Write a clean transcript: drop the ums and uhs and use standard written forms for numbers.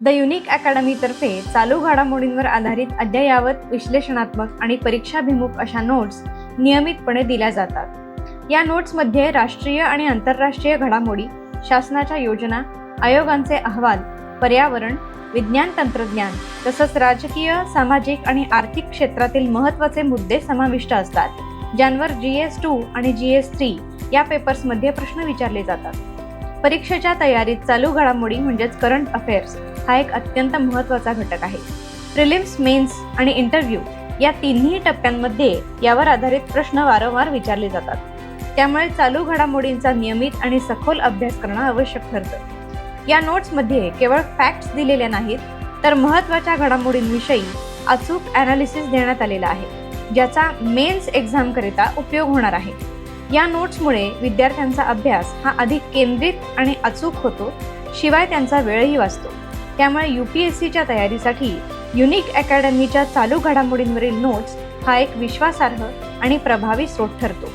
The unique अकॅडमीतर्फे चालू घडामोडींवर आधारित अद्ययावत, विश्लेषणात्मक आणि परीक्षाभिमुख अशा नोट्स नियमितपणे दिल्या जातात। या नोट्समध्ये राष्ट्रीय आणि आंतरराष्ट्रीय घडामोडी, शासनाच्या योजना, आयोगांचे अहवाल, पर्यावरण, विज्ञान तंत्रज्ञान तसंच राजकीय, सामाजिक आणि आर्थिक क्षेत्रातील महत्त्वाचे मुद्दे समाविष्ट असतात, ज्यांवर GS2 आणि GS3 या पेपर्समध्ये प्रश्न विचारले जातात। परीक्षेच्या तयारीत चालू घडामोडी म्हणजेच करंट अफेअर्स हा एक अत्यंत महत्त्वाचा घटक आहे। प्रिलिम्स, मेन्स आणि इंटरव्ह्यू या तिन्ही टप्प्यांमध्ये यावर आधारित प्रश्न वारंवार विचारले जातात। त्यामुळे चालू घडामोडींचा नियमित आणि सखोल अभ्यास करणं आवश्यक ठरतं। या नोट्समध्ये केवळ फॅक्ट्स दिलेले नाहीत, तर महत्त्वाच्या घडामोडींविषयी अचूक ॲनालिसिस देण्यात आलेला आहे, ज्याचा मेन्स एक्झामकरिता उपयोग होणार आहे। या नोट्समुळे विद्यार्थ्यांचा अभ्यास हा अधिक केंद्रित आणि अचूक होतो, शिवाय त्यांचा वेळही वाचतो। त्यामुळे UPSCच्या तयारीसाठी युनिक अकॅडमीच्या चालू घडामोडींवरील नोट्स हा एक विश्वासार्ह आणि प्रभावी स्रोत ठरतो।